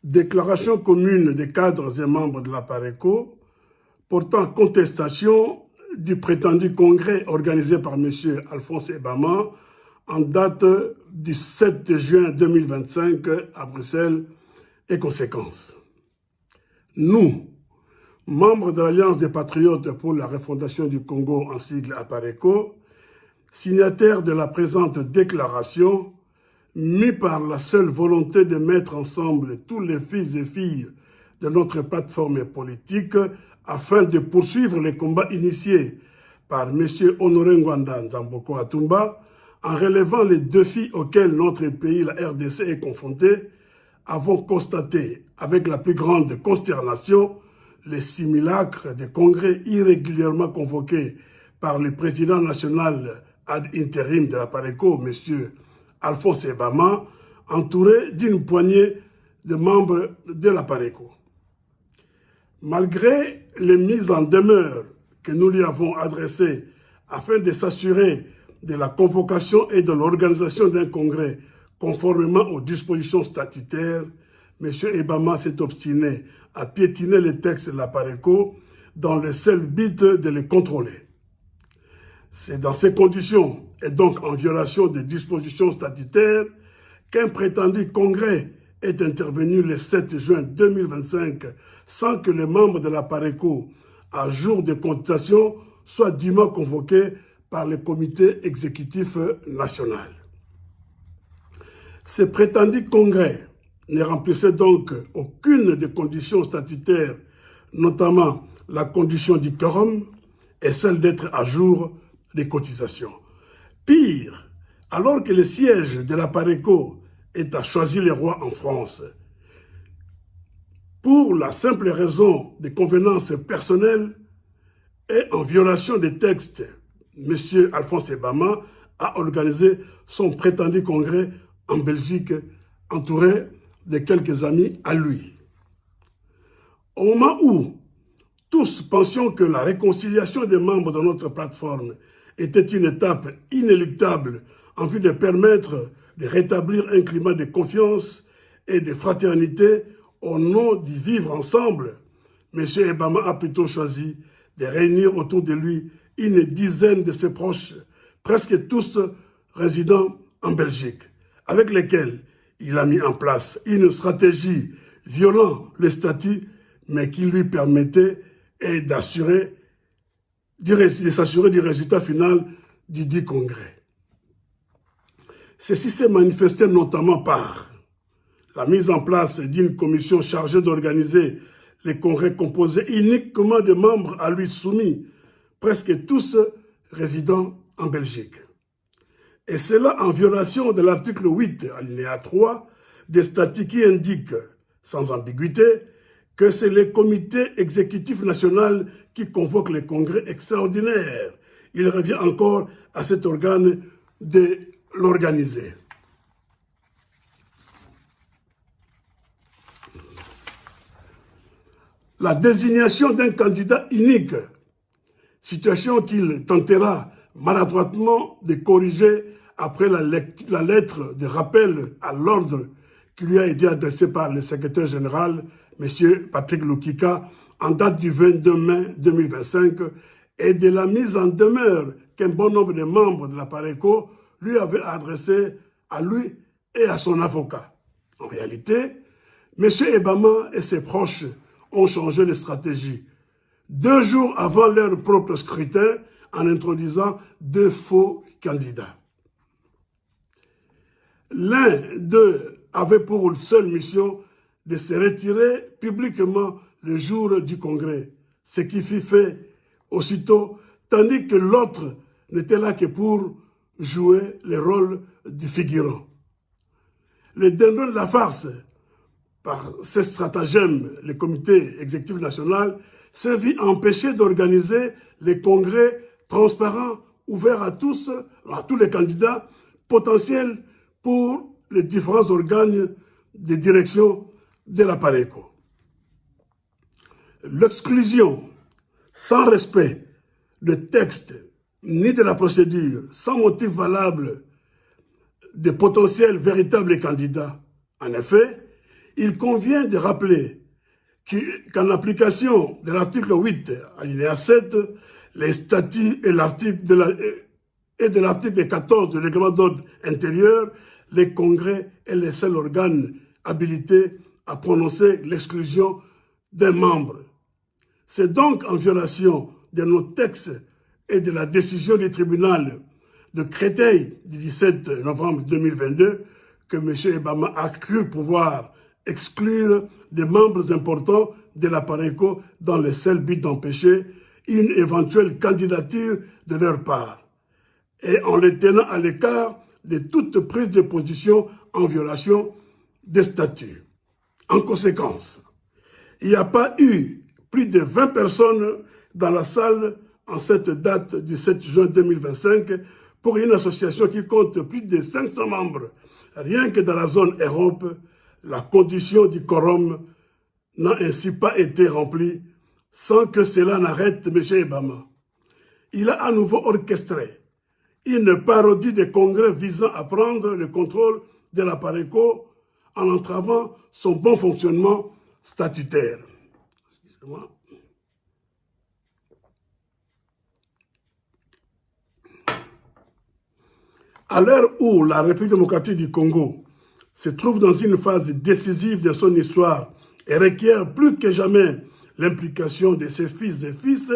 Déclaration commune des cadres et membres de la PARECO portant contestation du prétendu congrès organisé par M. Alphonse Ebama en date du 7 juin 2025 à Bruxelles et conséquences. Nous, membres de l'Alliance des Patriotes pour la refondation du Congo en sigle APARECO, signataires de la présente déclaration, mis par la seule volonté de mettre ensemble tous les fils et filles de notre plateforme politique afin de poursuivre les combats initiés par M. Honoré Ngwanda Nzamboko Atumba en relevant les défis auxquels notre pays, la RDC, est confronté, avons constaté avec la plus grande consternation les simulacres de congrès irrégulièrement convoqués par le président national ad intérim de la PARECO, M. Alphonse Ebama, entouré d'une poignée de membres de la PARECO. Malgré les mises en demeure que nous lui avons adressées afin de s'assurer de la convocation et de l'organisation d'un congrès conformément aux dispositions statutaires, M. Ebama s'est obstiné à piétiner les textes de la PARECO dans le seul but de les contrôler. C'est dans ces conditions, et donc en violation des dispositions statutaires, qu'un prétendu congrès est intervenu le 7 juin 2025 sans que les membres de la PARECO, à jour de contestation, soient dûment convoqués par le comité exécutif national. Ce prétendu congrès ne remplissait donc aucune des conditions statutaires, notamment la condition du quorum et celle d'être à jour des cotisations. Pire, alors que le siège de la PARECO est à Choisy-le-Roi en France, pour la simple raison des convenances personnelles et en violation des textes, M. Alphonse Ebama a organisé son prétendu congrès en Belgique, entouré de quelques amis à lui. Au moment où tous pensions que la réconciliation des membres de notre plateforme était une étape inéluctable en vue de permettre de rétablir un climat de confiance et de fraternité au nom du vivre ensemble, M. Ebama a plutôt choisi de réunir autour de lui une dizaine de ses proches, presque tous résidant en Belgique, avec lesquels il a mis en place une stratégie violant le statut, mais qui lui permettait de s'assurer du résultat final du dit congrès. Ceci s'est manifesté notamment par la mise en place d'une commission chargée d'organiser les congrès composés uniquement de membres à lui soumis, presque tous résidant en Belgique. Et cela en violation de l'article 8, alinéa 3, des statuts qui indique, sans ambiguïté, que c'est le comité exécutif national qui convoque les congrès extraordinaires. Il revient encore à cet organe de l'organiser. La désignation d'un candidat unique, situation qu'il tentera maladroitement de corriger après la lettre de rappel à l'ordre qui lui a été adressée par le secrétaire général, M. Patrick Lukika, en date du 22 mai 2025, et de la mise en demeure qu'un bon nombre de membres de la PARECO lui avaient adressée à lui et à son avocat. En réalité, M. Ebama et ses proches ont changé de stratégie 2 jours avant leur propre scrutin en introduisant 2 faux candidats. L'un d'eux avait pour seule mission de se retirer publiquement le jour du congrès, ce qui fut fait aussitôt, tandis que l'autre n'était là que pour jouer le rôle du figurant. Le dindon de la farce, par ce stratagème, le comité exécutif national s'est vu empêcher d'organiser les congrès transparents ouverts à tous les candidats potentiels pour les différents organes de direction de la PARECO. L'exclusion, sans respect de texte ni de la procédure, sans motif valable des potentiels véritables candidats. En effet, il convient de rappeler qu'en application de l'article 8, alinéa 7, les statuts et de l'article 14 du règlement d'ordre intérieur, les congrès est le seul organe habilité à prononcer l'exclusion d'un membre. C'est donc en violation de nos textes et de la décision du tribunal de Créteil du 17 novembre 2022 que M. Ebama a cru pouvoir exclure des membres importants de la PARECO dans le seul but d'empêcher une éventuelle candidature de leur part, et en les tenant à l'écart de toute prise de position en violation des statuts. En conséquence, il n'y a pas eu plus de 20 personnes dans la salle en cette date du 7 juin 2025 pour une association qui compte plus de 500 membres. Rien que dans la zone Europe, la condition du quorum n'a ainsi pas été remplie sans que cela n'arrête M. Ebama. Il a à nouveau orchestré une parodie des congrès visant à prendre le contrôle de la PARECO en entravant son bon fonctionnement statutaire. Excusez-moi. À l'heure où la République démocratique du Congo se trouve dans une phase décisive de son histoire et requiert plus que jamais l'implication de ses fils et fils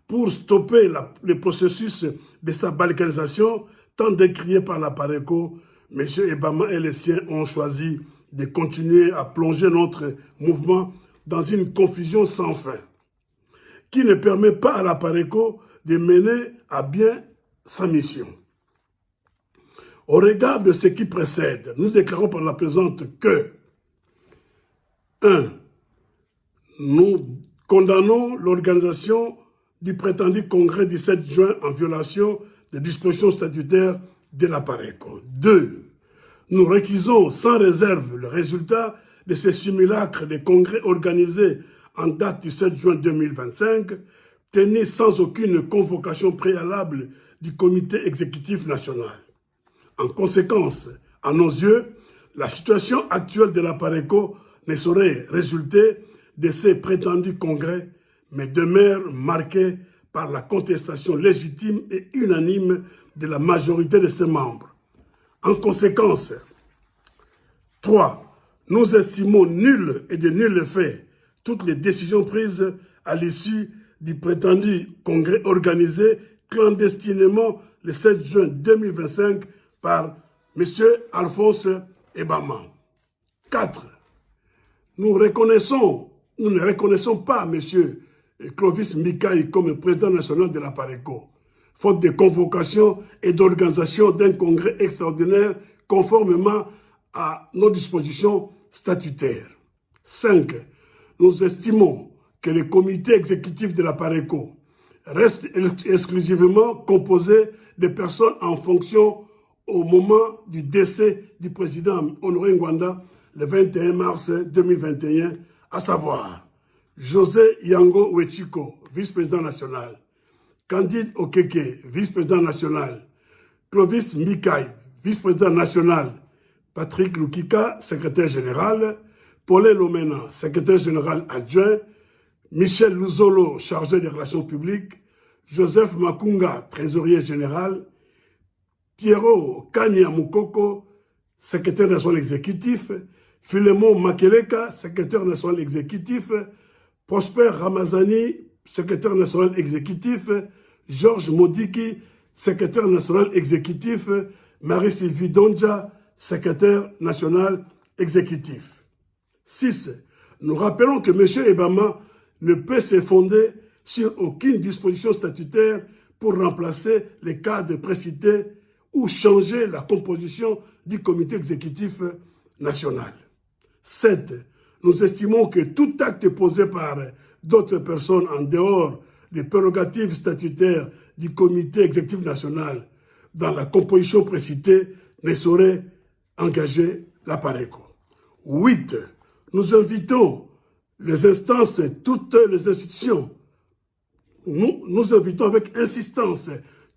pour stopper le processus de sa balkanisation, tant décrié par la PARECO, M. Ebama et les siens ont choisi de continuer à plonger notre mouvement dans une confusion sans fin, qui ne permet pas à la PARECO de mener à bien sa mission. Au regard de ce qui précède, nous déclarons par la présente que 1. Nous condamnons l'organisation du prétendu congrès du 7 juin en violation des dispositions statutaires de la PARECO. 2. Nous réquisons sans réserve le résultat de ces simulacres de congrès organisés en date du 7 juin 2025, tenus sans aucune convocation préalable du comité exécutif national. En conséquence, à nos yeux, la situation actuelle de la PARECO ne saurait résulter de ces prétendus congrès, mais demeure marquée par la contestation légitime et unanime de la majorité de ses membres. En conséquence, 3. Nous estimons nulles et de nul effet toutes les décisions prises à l'issue du prétendu congrès organisé clandestinement le 7 juin 2025 par M. Alphonse Ebama. 4. Nous ne reconnaissons pas M. Clovis Mikaï comme président national de la PARECO, faute de convocation et d'organisation d'un congrès extraordinaire conformément à nos dispositions statutaires. 5. Nous estimons que le comité exécutif de la PARECO reste exclusivement composé de personnes en fonction au moment du décès du président Honoré Ngwanda le 21 mars 2021, à savoir José Yango Wechiko, vice-président national, Candide Okeke, vice-président national, Clovis Mikaï, vice-président national, Patrick Lukika, secrétaire général, Paulin Lomena, secrétaire général adjoint, Michel Luzolo, chargé des relations publiques, Joseph Makunga, trésorier général, Pierrot Kanya Mukoko, secrétaire national exécutif, Philemon Makeleka, secrétaire national exécutif, Prosper Ramazani, secrétaire national exécutif, Georges Modiki, secrétaire national exécutif, Marie-Sylvie Donja, secrétaire national exécutif. 6. Nous rappelons que M. Ebama ne peut se fonder sur aucune disposition statutaire pour remplacer les cadres précités ou changer la composition du comité exécutif national. 7. Nous estimons que tout acte posé par d'autres personnes en dehors des prérogatives statutaires du comité exécutif national dans la composition précitée ne saurait engager la PARECO. 8. Nous invitons les instances, toutes les institutions, nous invitons avec insistance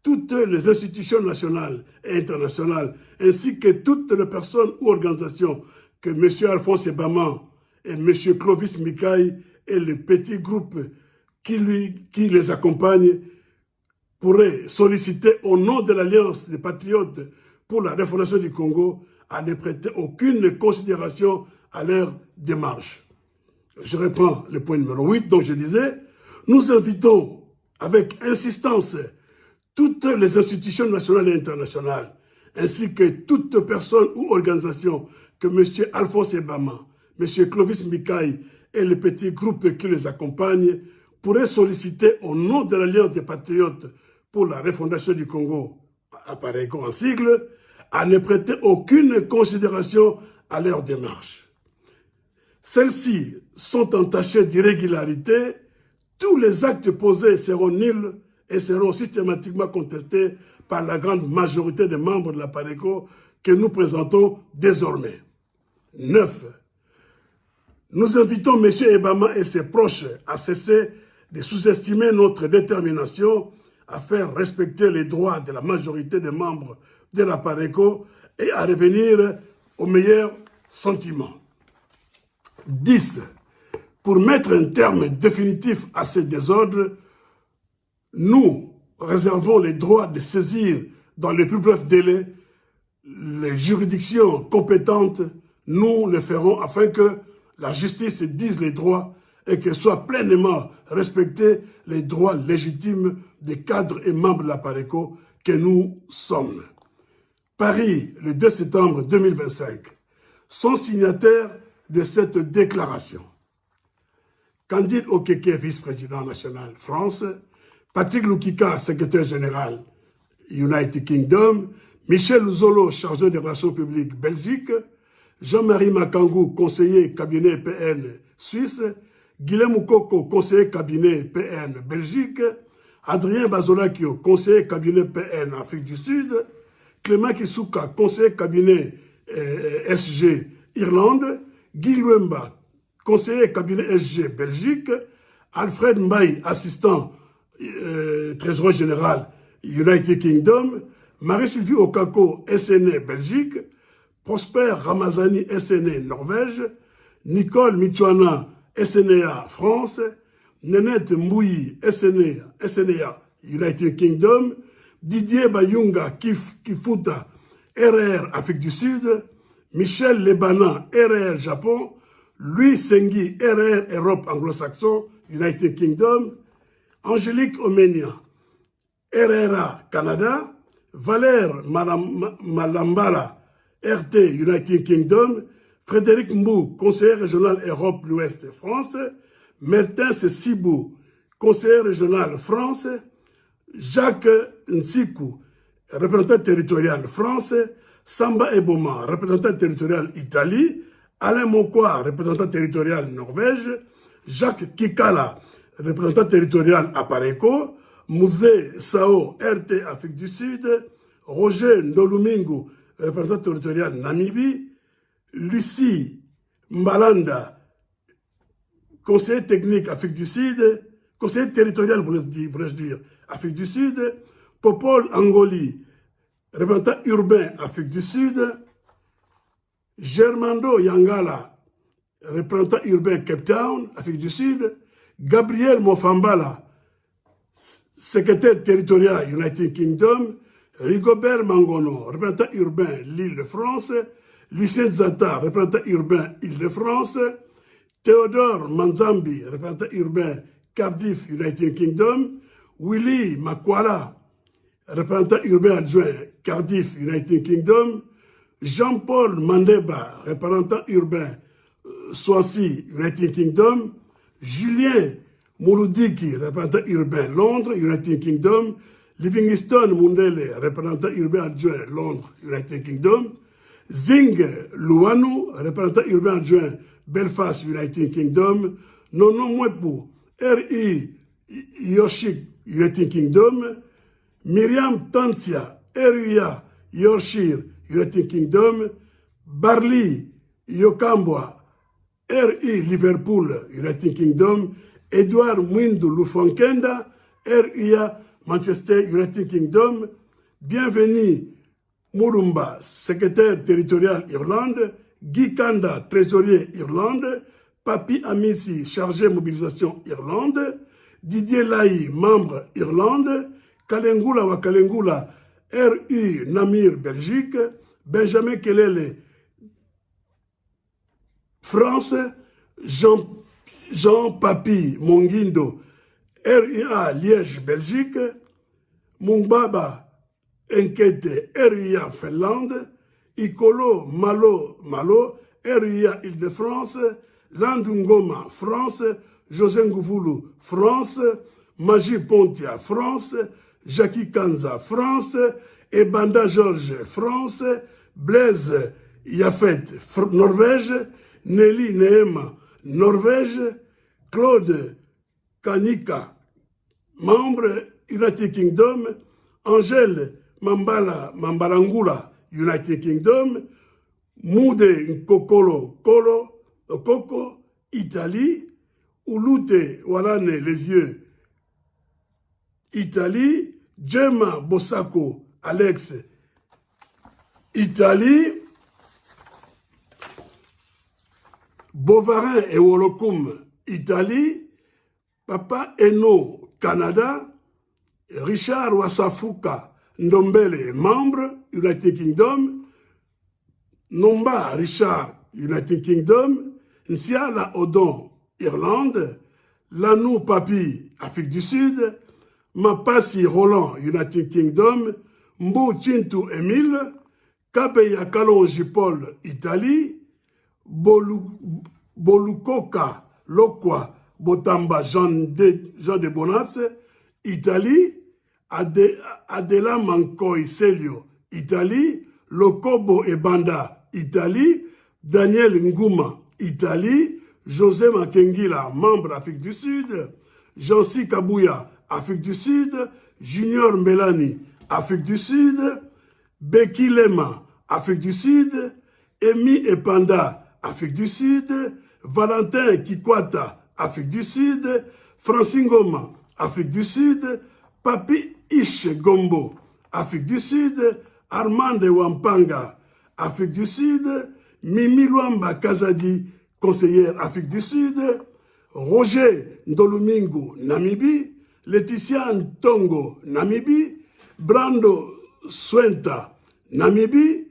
toutes les institutions nationales et internationales, ainsi que toutes les personnes ou organisations que M. Alphonse Ebama et M. Clovis Mikaï et le petit groupe qui les accompagne pourraient solliciter au nom de l'Alliance des Patriotes pour la refondation du Congo à ne prêter aucune considération à leur démarche. Je reprends le point numéro 8, donc je disais, nous invitons avec insistance toutes les institutions nationales et internationales, ainsi que toute personne ou organisation que M. Alphonse Ebama, M. Clovis Mikaï et les petits groupes qui les accompagnent pourraient solliciter au nom de l'Alliance des Patriotes pour la refondation du Congo, apparaît en sigle, à ne prêter aucune considération à leur démarche. Celles-ci sont entachées d'irrégularités, tous les actes posés seront nuls et seront systématiquement contestés par la grande majorité des membres de la PARECO que nous présentons désormais. 9. Nous invitons M. Ebama et ses proches à cesser de sous-estimer notre détermination à faire respecter les droits de la majorité des membres de la PARECO et à revenir aux meilleurs sentiments. 10. Pour mettre un terme définitif à ces désordres, nous réservons le droit de saisir dans les plus brefs délais les juridictions compétentes. Nous le ferons afin que la justice dise les droits et que soient pleinement respectés les droits légitimes des cadres et membres de la PARECO que nous sommes. Paris, le 2 septembre 2025, sont signataires de cette déclaration. Candide Okeke, vice-président national France, Patrick Lukika, secrétaire général United Kingdom, Michel Zolo, chargé des relations publiques Belgique, Jean-Marie Makangou, conseiller cabinet PN Suisse, Guilhem Moukoko, conseiller cabinet PN Belgique, Adrien Bazolakio, conseiller cabinet PN Afrique du Sud, Clément Kisuka, conseiller cabinet SG Irlande, Guy Luemba, conseiller cabinet SG Belgique, Alfred Mbaye, assistant trésorier général United Kingdom, Marie-Sylvie Okako, SNE Belgique, Prosper Ramazani, SNE Norvège, Nicole Michouana, SNEA France, Nenette Mbouyi, SNEA United Kingdom, Didier Bayunga, Kifuta, RR Afrique du Sud, Michel Lebana, RR Japon, Louis Sengi, RR Europe anglo-saxon, United Kingdom, Angélique Omenia, RRA Canada, Valère Malambala, RT United Kingdom, Frédéric Mbou, conseiller régional Europe l'Ouest France, Mertens Sibou, conseiller régional France, Jacques Nsikou, représentant territorial France, Samba Eboma, représentant territorial Italie, Alain Mokwa, représentant territorial Norvège, Jacques Kikala, représentant territorial à PARECO, Mouzé Sao, RT Afrique du Sud, Roger Ndolumingu, représentant territorial Namibie, Lucie Mbalanda, conseiller technique Afrique du Sud, conseiller territorial, voulais-je dire, Afrique du Sud, Popol Angoli, représentant urbain Afrique du Sud, Germando Yangala, représentant urbain Cape Town, Afrique du Sud, Gabriel Mofambala, secrétaire territorial United Kingdom, Rigobert Mangono, représentant urbain l'Île-de-France, Lucien Zata, représentant urbain Île-de-France, Théodore Manzambi, représentant urbain Cardiff, United Kingdom, Willy Makwala, représentant urbain adjoint Cardiff, United Kingdom, Jean-Paul Mandeba, représentant urbain Swansea, United Kingdom, Julien Mouloudiki, représentant urbain Londres, United Kingdom, Livingstone Mundele, représentant urbain adjoint Londres, United Kingdom, Zing Luanu, représentant urbain adjoint Belfast, United Kingdom, Nono Mwepu, R.I. Yoshik, United Kingdom, Myriam Tansia, R.I.A. Yorkshire, United Kingdom, Barley Yokambwa, R.I. Liverpool, United Kingdom, Edouard Mwindu Lufonkenda, R.I.A. Manchester, United Kingdom, Bienvenue Murumba, secrétaire territorial Irlande, Guy Kanda, trésorier Irlande, Papi Amissi, chargé mobilisation Irlande, Didier Laï, membre Irlande, Kalengula wa Kalengula, RU Namir, Belgique, Benjamin Kelele, France, Jean Papi Mongindo, RUA Liège, Belgique, Mungbaba Enkete, RUA Finlande, Ikolo Malo, RUA Île-de-France, Landungoma, France, José Ngouvoulou, France, Magie Pontia, France, Jackie Kanza, France, Ebanda Georges, France, Blaise Yafet, Norvège, Nelly Nehema, Norvège, Claude Kanika, membre United Kingdom, Angèle Mambalangula, United Kingdom, Moude Koko, Italie, Ulute Walane les Vieux, Italie, Gemma Bossako, Alex, Italie, Bovarin et Wolokoum, Italie, Papa Eno, Canada, Richard Wasafuka, Ndombele, membre, United Kingdom, Nomba Richard, United Kingdom, Nsiala Odon, Irlande, Lanou Papi, Afrique du Sud, Mapasi Roland, United Kingdom, Mbou Chintu Emile, Kabeya Kalonji Paul, Italie, Bolukoka Lokwa Botamba Jean de Bonas, Italie, Adela Mankoy Celio, Italie, Lokobo Ebanda, Italie, Daniel Ngouma, Italie, José Makengila, membre Afrique du Sud, Jansi Kabouya, Afrique du Sud, Junior Melani, Afrique du Sud, Becky Lema, Afrique du Sud, Emi Epanda, Afrique du Sud, Valentin Kikwata, Afrique du Sud, Francine Goma, Afrique du Sud, Papi Ishe Gombo, Afrique du Sud, Armand Wampanga, Afrique du Sud, Mimi Luamba Kazadi, conseillère Afrique du Sud, Roger Ndolumingo, Namibie, Laetitia Ntongo, Namibie, Brando Swenta, Namibie,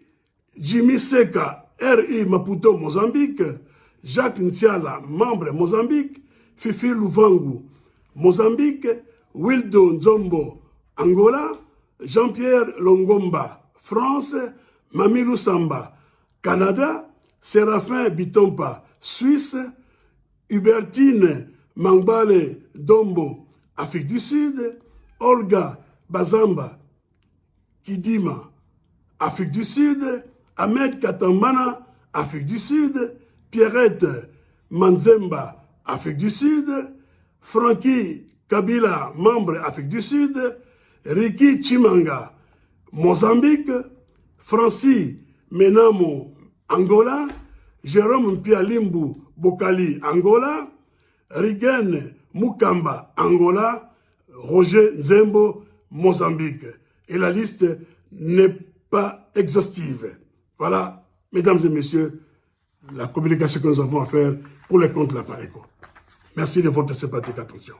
Jimmy Seka, RI Maputo, Mozambique, Jacques Ntiala, membre Mozambique, Fifi Louvangu, Mozambique, Wildo Nzombo, Angola, Jean-Pierre Longomba, France, Mamilou Samba, Canada, Séraphin Bitompa, Suisse, Hubertine Mangbale Dombo, Afrique du Sud, Olga Bazamba Kidima, Afrique du Sud, Ahmed Katambana, Afrique du Sud, Pierrette Manzemba, Afrique du Sud, Frankie Kabila, membre Afrique du Sud, Ricky Chimanga, Mozambique, Francis Menamo, Angola, Jérôme Pialimbu Bokali, Angola, Rigen Mukamba, Angola, Roger Nzembo, Mozambique. Et la liste n'est pas exhaustive. Voilà, mesdames et messieurs, la communication que nous avons à faire pour les comptes de la PARECO. Merci de votre sympathique attention.